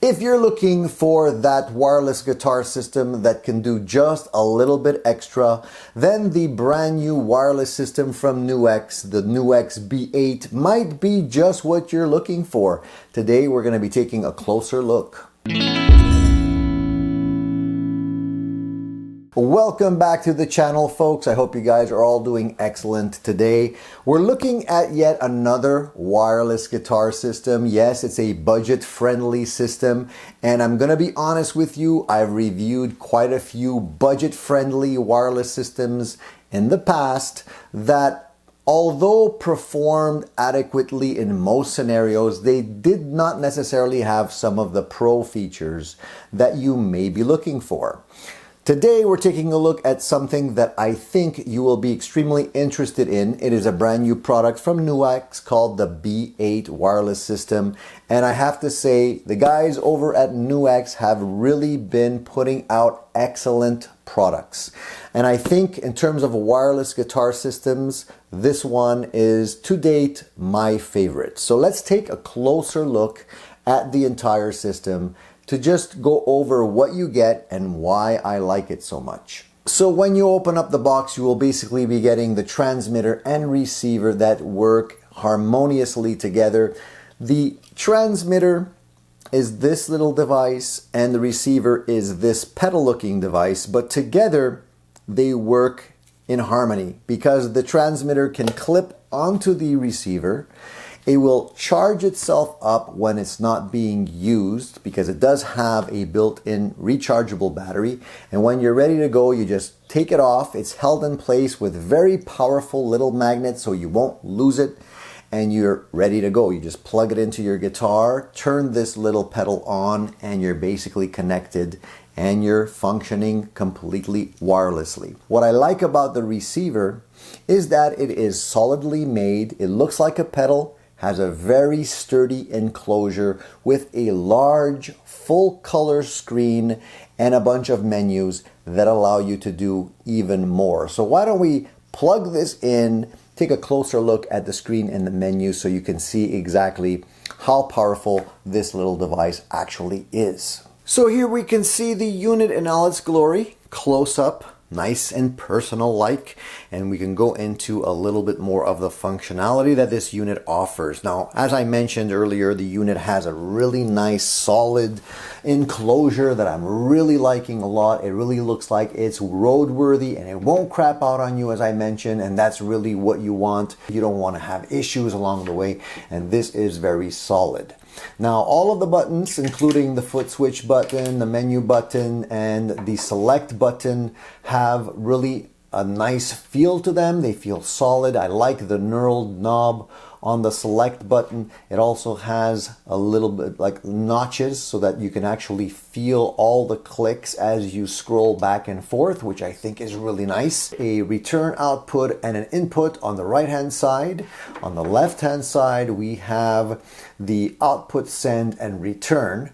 If you're looking for that wireless guitar system that can do just a little bit extra, then the brand new wireless system from NUX, the NUX G8, might be just what you're looking for. Today we're going to be taking a closer look. Welcome back to the channel, folks. I hope you guys are all doing excellent today. We're looking at yet another wireless guitar system. Yes, it's a budget-friendly system, and I'm gonna be honest with you, I've reviewed quite a few budget-friendly wireless systems in the past that, although performed adequately in most scenarios, they did not necessarily have some of the pro features that you may be looking for. Today we're taking a look at something that I think you will be extremely interested in. It is a brand new product from NUX called the G8 wireless system. And I have to say, the guys over at NUX have really been putting out excellent products. And I think in terms of wireless guitar systems, this one is to date my favorite. So let's take a closer look at the entire system to just go over what you get and why I like it so much. So when you open up the box, you will basically be getting the transmitter and receiver that work harmoniously together. The transmitter is this little device and the receiver is this pedal looking device, but together they work in harmony because the transmitter can clip onto the receiver. It will charge itself up when it's not being used because it does have a built-in rechargeable battery. And when you're ready to go, you just take it off. It's held in place with very powerful little magnets so you won't lose it. And you're ready to go. You just plug it into your guitar, turn this little pedal on, and you're basically connected and you're functioning completely wirelessly. What I like about the receiver is that it is solidly made. It looks like a pedal, has a very sturdy enclosure with a large full color screen and a bunch of menus that allow you to do even more. So why don't we plug this in, take a closer look at the screen and the menu so you can see exactly how powerful this little device actually is. So here we can see the unit in all its glory, close up. Nice and personal-like, and we can go into a little bit more of the functionality that this unit offers. Now, as I mentioned earlier, the unit has a really nice solid enclosure that I'm really liking a lot. It really looks like it's roadworthy and it won't crap out on you, as I mentioned, and that's really what you want. You don't want to have issues along the way, and this is very solid. Now, all of the buttons, including the foot switch button, the menu button, and the select button, have really a nice feel to them. They feel solid. I like the knurled knob on the select button. It also has a little bit like notches so that you can actually feel all the clicks as you scroll back and forth, which I think is really nice. A return output and an input on the right hand side. On the left hand side, we have the output, send, and return.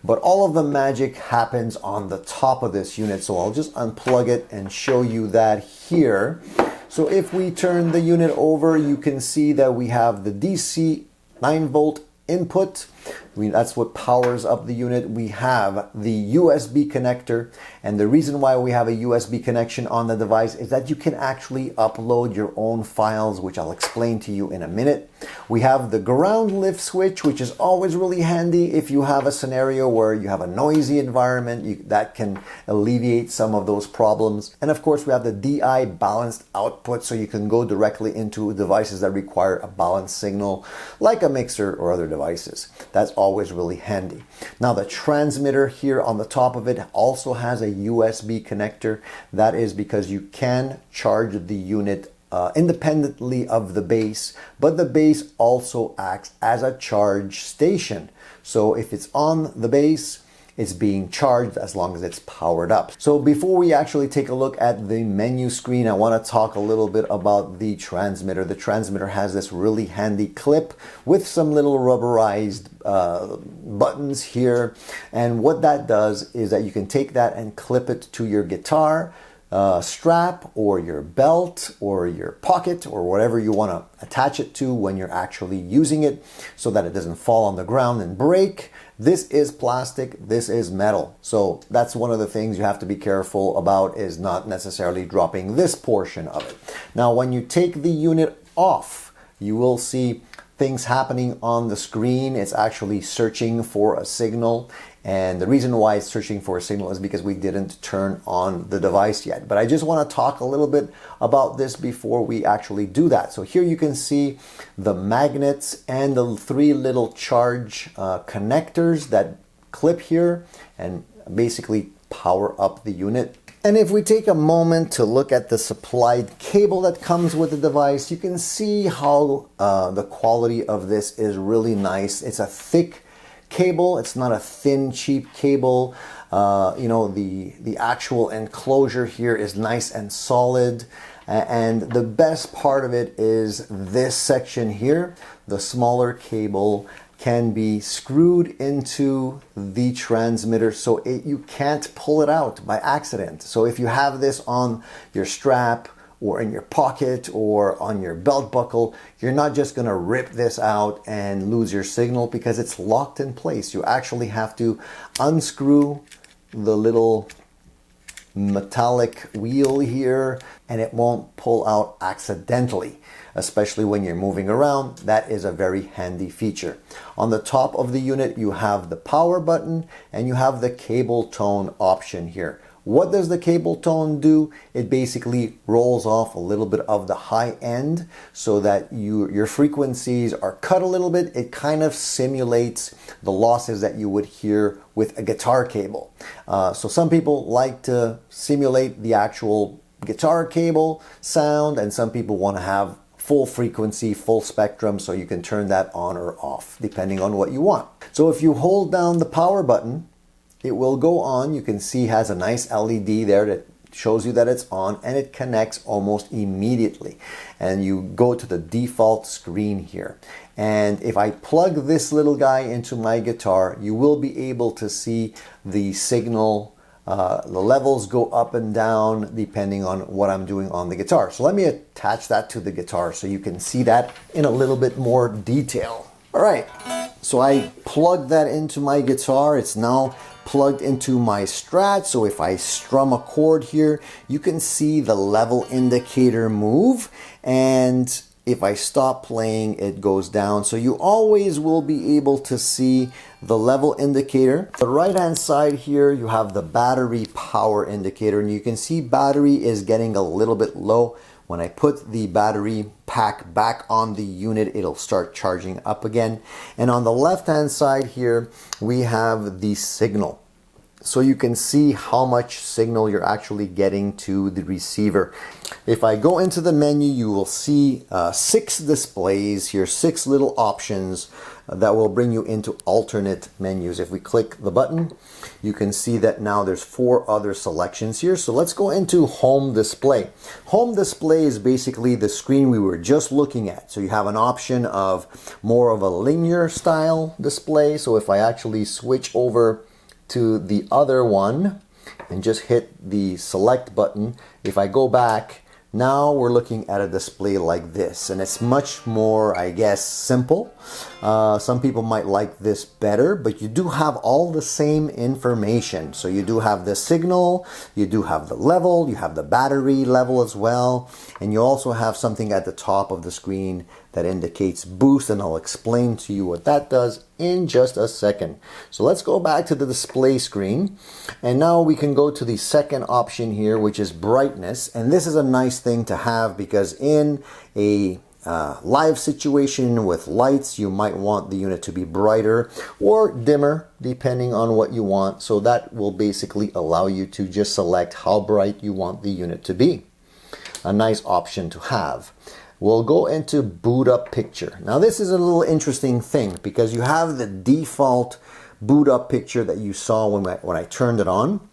But all of the magic happens on the top of this unit. So I'll just unplug it and show you that here. So if we turn the unit over, you can see that we have the DC 9-volt input. That's what powers up the unit. We have the USB connector, and the reason why we have a USB connection on the device is that you can actually upload your own files, which I'll explain to you in a minute. We have the ground lift switch, which is always really handy if you have a scenario where you have a noisy environment. That can alleviate some of those problems. And of course, we have the DI balanced output, so you can go directly into devices that require a balanced signal, like a mixer or other devices. That's always really handy. Now, the transmitter here on the top of it also has a USB connector. That is because you can charge the unit independently of the base, but the base also acts as a charge station. So if it's on the base, it's being charged as long as it's powered up. So before we actually take a look at the menu screen, I want to talk a little bit about the transmitter. The transmitter has this really handy clip with some little rubberized buttons here. And what that does is that you can take that and clip it to your guitar strap or your belt or your pocket or whatever you want to attach it to when you're actually using it, so that it doesn't fall on the ground and break. This is plastic, this is metal. So that's one of the things you have to be careful about, is not necessarily dropping this portion of it. Now, when you take the unit off, you will see things happening on the screen. It's actually searching for a signal. And the reason why it's searching for a signal is because we didn't turn on the device yet. But I just want to talk a little bit about this before we actually do that. So here you can see the magnets and the 3 little charge connectors that clip here and basically power up the unit. And if we take a moment to look at the supplied cable that comes with the device, you can see how the quality of this is really nice. It's a thick cable. It's not a thin, cheap cable. You know, the actual enclosure here is nice and solid. And the best part of it is this section here. The smaller cable can be screwed into the transmitter, so you can't pull it out by accident. So if you have this on your strap or in your pocket or on your belt buckle, you're not just gonna rip this out and lose your signal because it's locked in place. You actually have to unscrew the little metallic wheel here and it won't pull out accidentally, especially when you're moving around. That is a very handy feature. On the top of the unit, you have the power button and you have the cable tone option here. What does the cable tone do? It basically rolls off a little bit of the high end so that your frequencies are cut a little bit. It kind of simulates the losses that you would hear with a guitar cable. So some people like to simulate the actual guitar cable sound, and some people want to have full frequency, full spectrum, so you can turn that on or off depending on what you want. So if you hold down the power button, it will go on. You can see it has a nice LED there that shows you that it's on, and it connects almost immediately. And you go to the default screen here. And if I plug this little guy into my guitar, you will be able to see the signal. The levels go up and down depending on what I'm doing on the guitar. So let me attach that to the guitar so you can see that in a little bit more detail. All right, so I plugged that into my guitar. It's now plugged into my Strat. So if I strum a chord here, you can see the level indicator move. And if I stop playing, it goes down. So you always will be able to see the level indicator. The right hand side here, you have the battery power indicator, and you can see battery is getting a little bit low. When I put the battery pack back on the unit, it'll start charging up again. And on the left hand side here, we have the signal. So you can see how much signal you're actually getting to the receiver. If I go into the menu, you will see 6 displays here, 6 little options that will bring you into alternate menus. If we click the button, you can see that now there's 4 other selections here. So let's go into home display. Home display is basically the screen we were just looking at. So you have an option of more of a linear style display. So if I actually switch over to the other one and just hit the select button, if I go back, now we're looking at a display like this, and it's much more, I guess, simple. Some people might like this better, but you do have all the same information. So you do have the signal, you do have the level, you have the battery level as well, and you also have something at the top of the screen that indicates boost, and I'll explain to you what that does in just a second. So let's go back to the display screen, and now we can go to the second option here, which is brightness. And this is a nice thing to have because in a live situation with lights, you might want the unit to be brighter or dimmer depending on what you want. So that will basically allow you to just select how bright you want the unit to be. A nice option to have. We'll go into boot up picture. Now this is a little interesting thing because you have the default boot up picture that you saw when I turned it on.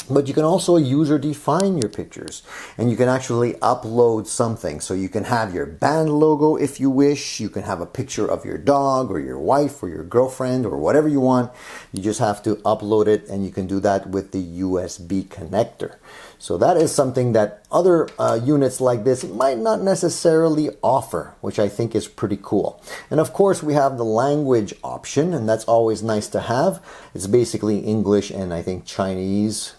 But you can also user define your pictures, and you can actually upload something. So you can have your band logo if you wish. You can have a picture of your dog or your wife or your girlfriend or whatever you want. You just have to upload it, and you can do that with the USB connector. So that is something that other units like this might not necessarily offer, which I think is pretty cool. And of course we have the language option, and that's always nice to have. It's basically English and I think Chinese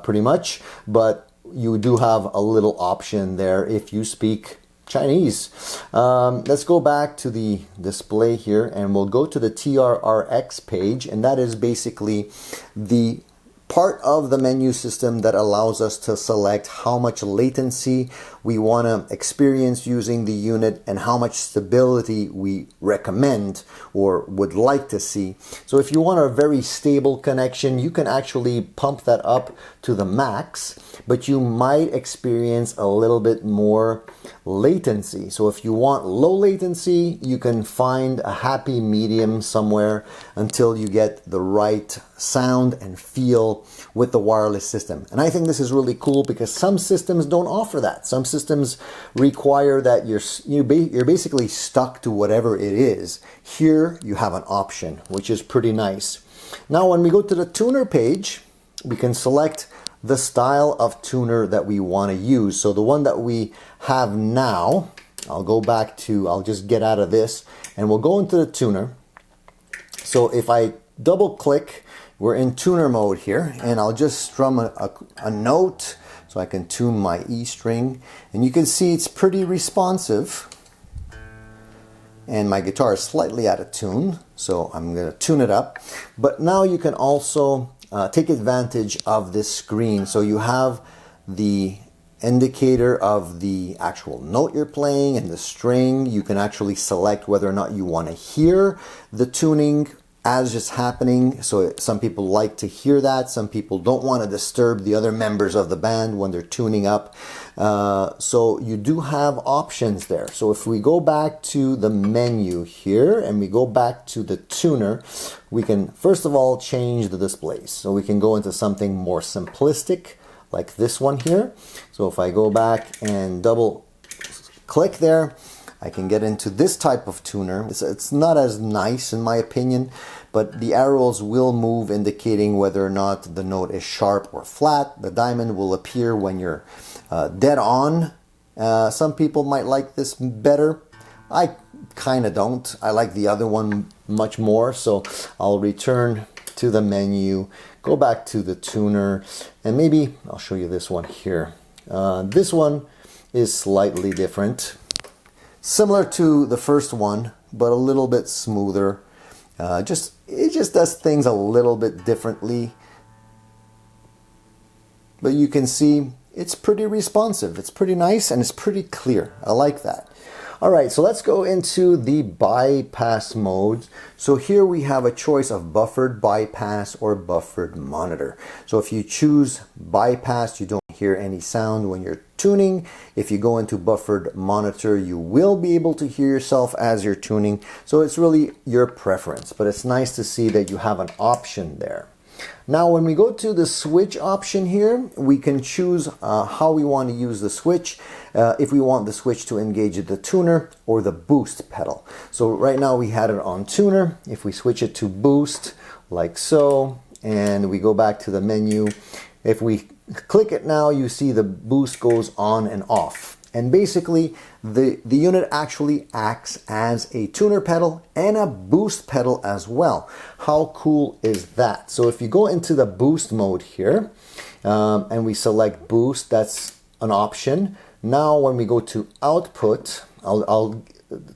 pretty much, but you do have a little option there if you speak Chinese. Let's go back to the display here, and we'll go to the TRRX page, and that is basically the part of the menu system that allows us to select how much latency we want to experience using the unit and how much stability we recommend or would like to see. So if you want a very stable connection, you can actually pump that up to the max, but you might experience a little bit more latency. So if you want low latency, you can find a happy medium somewhere until you get the right sound and feel with the wireless system. And I think this is really cool because some systems don't offer that. Some systems require that you're basically stuck to whatever it is. Here you have an option, which is pretty nice. Now when we go to the tuner page, we can select the style of tuner that we want to use. So the one that we have now, I'll just get out of this and we'll go into the tuner. So if I double click, we're in tuner mode here, and I'll just strum a note so I can tune my E string, and you can see it's pretty responsive, and my guitar is slightly out of tune, so I'm going to tune it up. But now you can also take advantage of this screen. So you have the indicator of the actual note you're playing and the string. You can actually select whether or not you want to hear the tuning as just happening. So some people like to hear that. Some people don't want to disturb the other members of the band when they're tuning up. So you do have options there. So if we go back to the menu here and we go back to the tuner, we can first of all change the displays. So we can go into something more simplistic like this one here. So if I go back and double click there, I can get into this type of tuner. It's not as nice in my opinion, but the arrows will move indicating whether or not the note is sharp or flat. The diamond will appear when you're dead on. Some people might like this better. I kind of don't. I like the other one much more. So I'll return to the menu, go back to the tuner, and maybe I'll show you this one here. This one is slightly different. Similar to the first one, but a little bit smoother. It just does things a little bit differently. But you can see it's pretty responsive. It's pretty nice and it's pretty clear. I like that. All right, so let's go into the bypass modes. So here we have a choice of buffered bypass or buffered monitor. So if you choose bypass, you don't hear any sound when you're tuning. If you go into buffered monitor, you will be able to hear yourself as you're tuning. So it's really your preference, but it's nice to see that you have an option there. Now when we go to the switch option here, we can choose how we want to use the switch. If we want the switch to engage the tuner or the boost pedal. So right now we had it on tuner. If we switch it to boost like so, and we go back to the menu, if we click it now, you see the boost goes on and off. And basically the unit actually acts as a tuner pedal and a boost pedal as well. How cool is that? So if you go into the boost mode here and we select boost, that's an option. Now when we go to output, I'll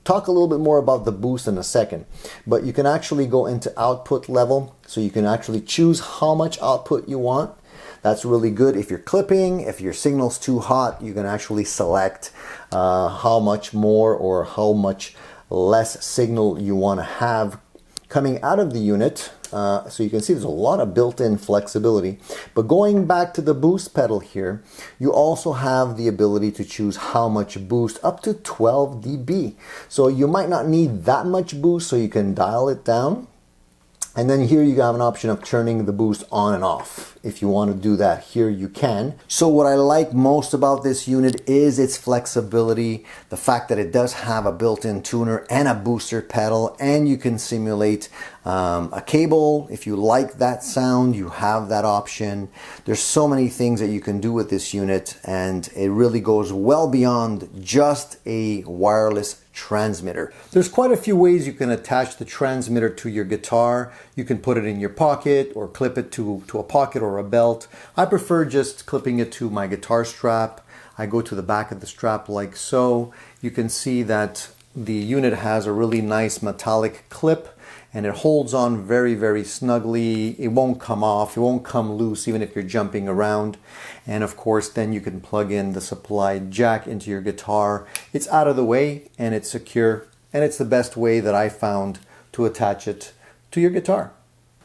talk a little bit more about the boost in a second, but you can actually go into output level, so you can actually choose how much output you want. That's really good if you're clipping. If your signal's too hot, you can actually select how much more or how much less signal you want to have coming out of the unit. So you can see there's a lot of built-in flexibility. But going back to the boost pedal here, you also have the ability to choose how much boost, up to 12 dB. So you might not need that much boost, so you can dial it down. And then here you have an option of turning the boost on and off. If you want to do that here, you can. So what I like most about this unit is its flexibility, the fact that it does have a built-in tuner and a booster pedal, and you can simulate a cable. If you like that sound, you have that option. There's so many things that you can do with this unit, and it really goes well beyond just a wireless transmitter. There's quite a few ways you can attach the transmitter to your guitar. You can put it in your pocket or clip it to a pocket or a belt. I prefer just clipping it to my guitar strap. I go to the back of the strap like so. You can see that the unit has a really nice metallic clip, and it holds on very, very snugly. It won't come off, it won't come loose even if you're jumping around. And of course, then you can plug in the supplied jack into your guitar. It's out of the way and it's secure, and it's the best way that I found to attach it to your guitar.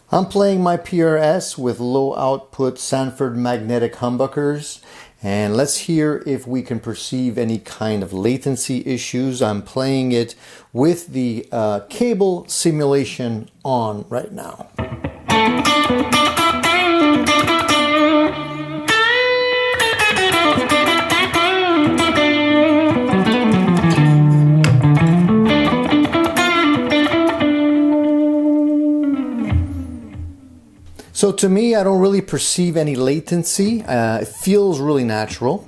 I'm playing my PRS with low output Sanford magnetic humbuckers, and let's hear if we can perceive any kind of latency issues. I'm playing it with the cable simulation on right now. So to me, I don't really perceive any latency. It feels really natural.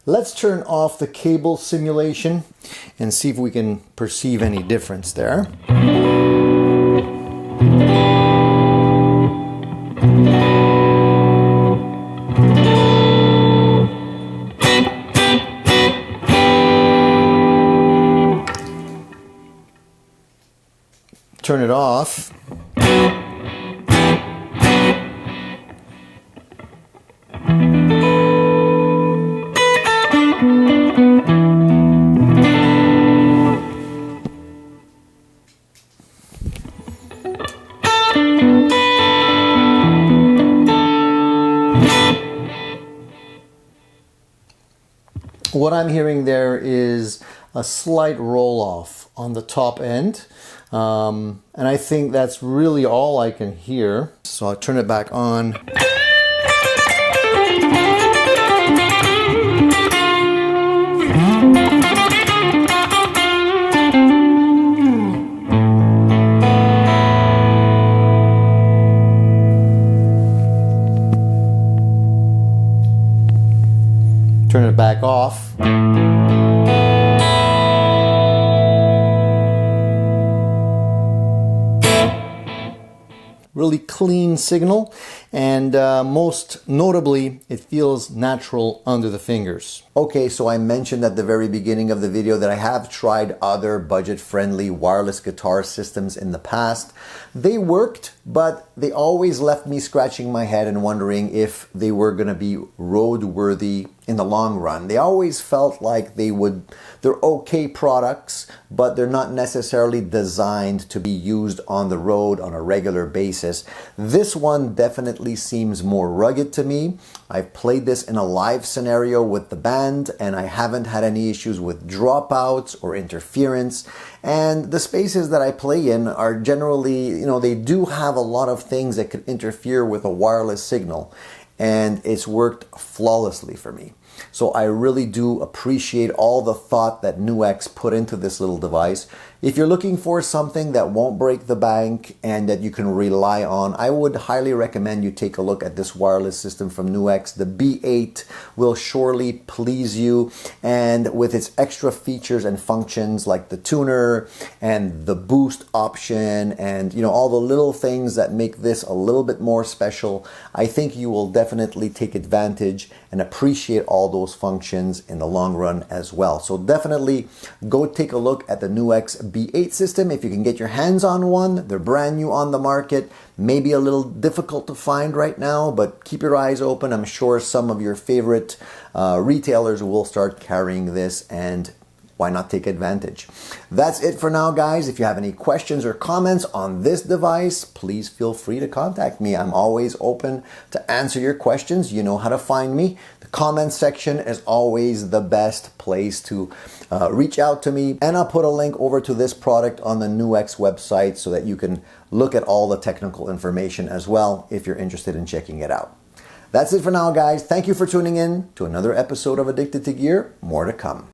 Let's turn off the cable simulation and see if we can perceive any difference there. Turn it off. What I'm hearing there is a slight roll off on the top end. And I think that's really all I can hear. So I'll turn it back on. Turn it back off. Really clean signal, and most notably, it feels natural under the fingers. Okay, so I mentioned at the very beginning of the video that I have tried other budget-friendly wireless guitar systems in the past. They worked, but they always left me scratching my head and wondering if they were going to be road-worthy in the long run. They always felt like they're okay products, but they're not necessarily designed to be used on the road on a regular basis. This one definitely seems more rugged to me. I've played this in a live scenario with the band, and I haven't had any issues with dropouts or interference. And the spaces that I play in are generally, they do have a lot of things that could interfere with a wireless signal, and it's worked flawlessly for me. So I really do appreciate all the thought that NUX put into this little device. If you're looking for something that won't break the bank and that you can rely on, I would highly recommend you take a look at this wireless system from NUX. The B8 will surely please you, and with its extra features and functions like the tuner and the boost option and all the little things that make this a little bit more special, I think you will definitely take advantage and appreciate all those functions in the long run as well. So definitely go take a look at the NUX B8 system if you can get your hands on one. They're brand new on the market, maybe a little difficult to find right now, but keep your eyes open. I'm sure some of your favorite retailers will start carrying this, and why not take advantage? That's it for now, guys. If you have any questions or comments on this device, please feel free to contact me. I'm always open to answer your questions. You know how to find me. The comment section is always the best place to reach out to me. And I'll put a link over to this product on the NUX website so that you can look at all the technical information as well if you're interested in checking it out. That's it for now, guys. Thank you for tuning in to another episode of Addicted to Gear. More to come.